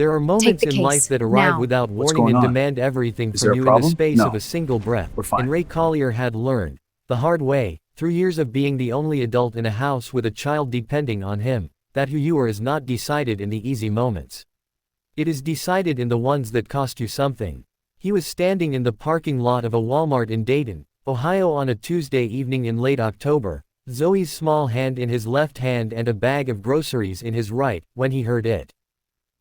There are Take moments the in life case, that arrive now. without What's warning going and on? demand everything Is from there a you in the problem? space No. of a single breath. We're fine. And Ray Collier had learned, the hard way, through years of being the only adult in a house with a child depending on him, that who you are is not decided in the easy moments. It is decided in the ones that cost you something. He was standing in the parking lot of a Walmart in Dayton, Ohio on a Tuesday evening in late October, Zoe's small hand in his left hand and a bag of groceries in his right, when he heard it.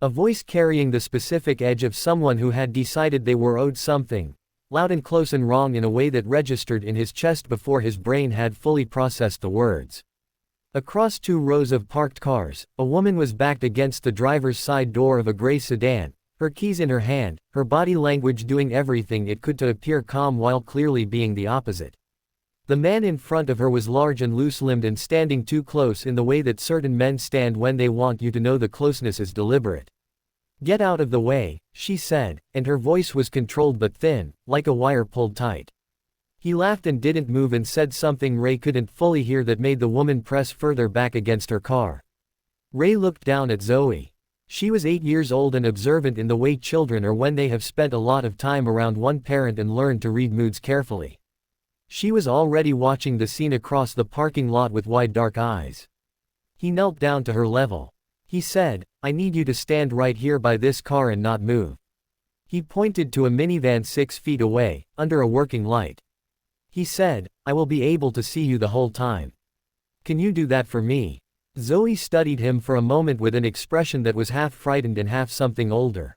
A voice carrying the specific edge of someone who had decided they were owed something, loud and close and wrong in a way that registered in his chest before his brain had fully processed the words. Across 2 rows of parked cars, a woman was backed against the driver's side door of a gray sedan, her keys in her hand, her body language doing everything it could to appear calm while clearly being the opposite. The man in front of her was large and loose-limbed and standing too close in the way that certain men stand when they want you to know the closeness is deliberate. "Get out of the way," she said, and her voice was controlled but thin, like a wire pulled tight. He laughed and didn't move and said something Ray couldn't fully hear that made the woman press further back against her car. Ray looked down at Zoe. She was 8 years old and observant in the way children are when they have spent a lot of time around one parent and learned to read moods carefully. She was already watching the scene across the parking lot with wide dark eyes. He knelt down to her level. He said, "I need you to stand right here by this car and not move." He pointed to a minivan 6 feet away, under a working light. He said, "I will be able to see you the whole time. Can you do that for me?" Zoe studied him for a moment with an expression that was half frightened and half something older.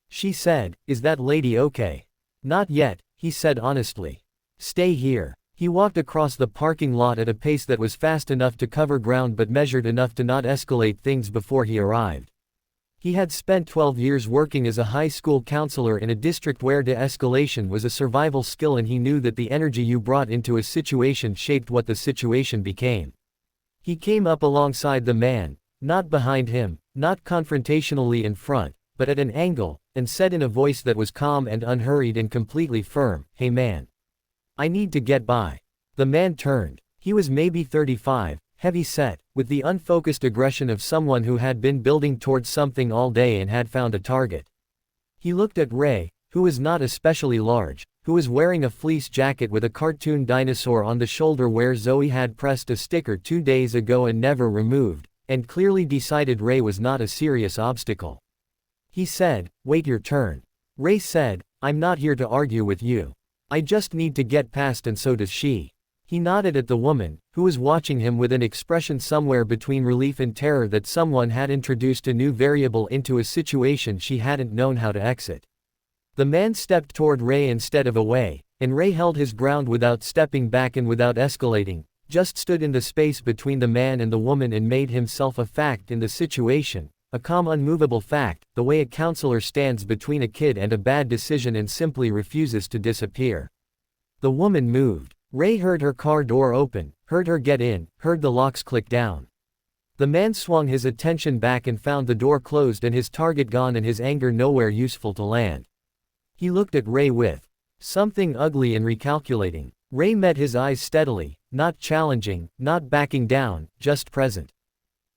She said, "Is that lady okay?" "Not yet," he said honestly. "Stay here." He walked across the parking lot at a pace that was fast enough to cover ground but measured enough to not escalate things before he arrived. He had spent 12 years working as a high school counselor in a district where de-escalation was a survival skill, and he knew that the energy you brought into a situation shaped what the situation became. He came up alongside the man, not behind him, not confrontationally in front, but at an angle, and said in a voice that was calm and unhurried and completely firm, "Hey man. I need to get by." The man turned. He was maybe 35, heavy-set, with the unfocused aggression of someone who had been building towards something all day and had found a target. He looked at Ray, who was not especially large, who was wearing a fleece jacket with a cartoon dinosaur on the shoulder where Zoe had pressed a sticker 2 days ago and never removed, and clearly decided Ray was not a serious obstacle. He said, "Wait your turn." Ray said, "I'm not here to argue with you. I just need to get past, and so does she." He nodded at the woman, who was watching him with an expression somewhere between relief and terror that someone had introduced a new variable into a situation she hadn't known how to exit. The man stepped toward Ray instead of away, and Ray held his ground without stepping back and without escalating, just stood in the space between the man and the woman and made himself a fact in the situation, a calm unmovable fact, the way a counselor stands between a kid and a bad decision and simply refuses to disappear. The woman moved. Ray heard her car door open, heard her get in, heard the locks click down. The man swung his attention back and found the door closed and his target gone and his anger nowhere useful to land. He looked at Ray with something ugly and recalculating. Ray met his eyes steadily, not challenging, not backing down, just present.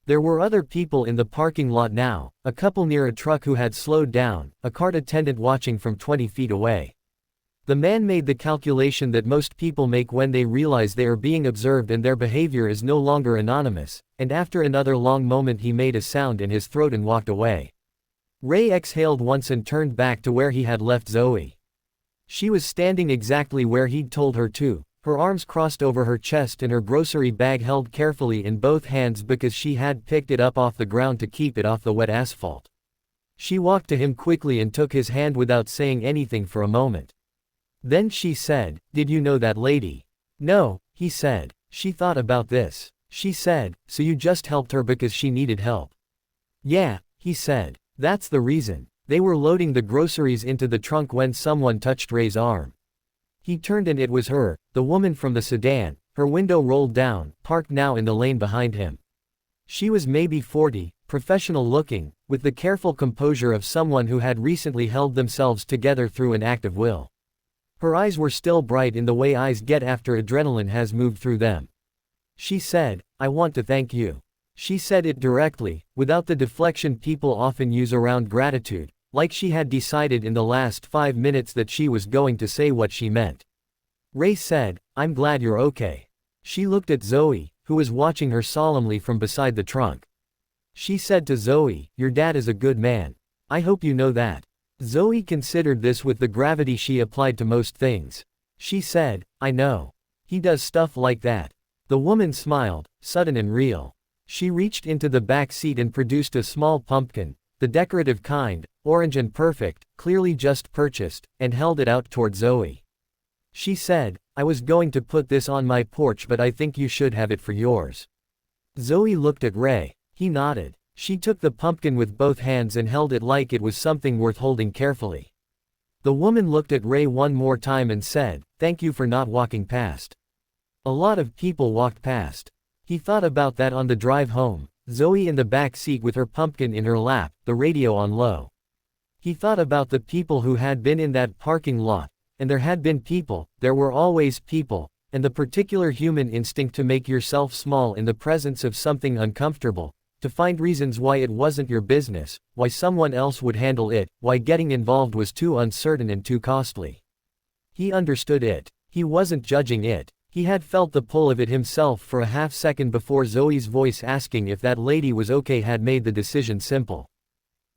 There were other people in the parking lot now, a couple near a truck who had slowed down, a cart attendant watching from 20 feet away. The man made the calculation that most people make when they realize they are being observed and their behavior is no longer anonymous, and after another long moment he made a sound in his throat and walked away. Ray exhaled once and turned back to where he had left Zoe. She was standing exactly where he'd told her to, her arms crossed over her chest and her grocery bag held carefully in both hands because she had picked it up off the ground to keep it off the wet asphalt. She walked to him quickly and took his hand without saying anything for a moment. Then she said, "Did you know that lady?" "No," he said. She thought about this. She said, "So you just helped her because she needed help?" "Yeah," he said. "That's the reason." They were loading the groceries into the trunk when someone touched Ray's arm. He turned and it was her, the woman from the sedan, her window rolled down, parked now in the lane behind him. She was maybe 40, professional looking, with the careful composure of someone who had recently held themselves together through an act of will. Her eyes were still bright in the way eyes get after adrenaline has moved through them. She said, "I want to thank you." She said it directly, without the deflection people often use around gratitude, like she had decided in the last 5 minutes that she was going to say what she meant. Ray said, "I'm glad you're okay." She looked at Zoe, who was watching her solemnly from beside the trunk. She said to Zoe, "Your dad is a good man. I hope you know that." Zoe considered this with the gravity she applied to most things. She said, "I know. He does stuff like that." The woman smiled, sudden and real. She reached into the back seat and produced a small pumpkin, the decorative kind, orange and perfect, clearly just purchased, and held it out toward Zoe. She said, "I was going to put this on my porch, but I think you should have it for yours." Zoe looked at Ray. He nodded. She took the pumpkin with both hands and held it like it was something worth holding carefully. The woman looked at Ray one more time and said, "Thank you for not walking past." A lot of people walked past. He thought about that on the drive home, Zoe in the back seat with her pumpkin in her lap, the radio on low. He thought about the people who had been in that parking lot, and there had been people, there were always people, and the particular human instinct to make yourself small in the presence of something uncomfortable, to find reasons why it wasn't your business, why someone else would handle it, why getting involved was too uncertain and too costly. He understood it. He wasn't judging it. He had felt the pull of it himself for a half second before Zoe's voice asking if that lady was okay had made the decision simple.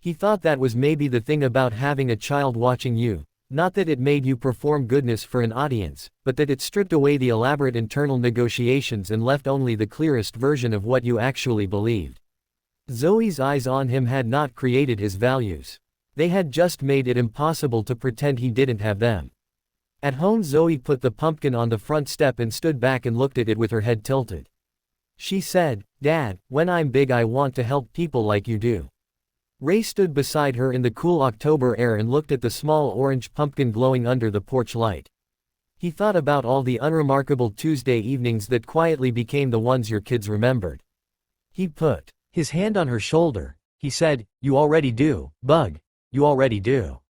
He thought that was maybe the thing about having a child watching you, not that it made you perform goodness for an audience, but that it stripped away the elaborate internal negotiations and left only the clearest version of what you actually believed. Zoe's eyes on him had not created his values. They had just made it impossible to pretend he didn't have them. At home, Zoe put the pumpkin on the front step and stood back and looked at it with her head tilted. She said, "Dad, when I'm big I want to help people like you do." Ray stood beside her in the cool October air and looked at the small orange pumpkin glowing under the porch light. He thought about all the unremarkable Tuesday evenings that quietly became the ones your kids remembered. He put his hand on her shoulder. He said, "You already do, Bug. You already do."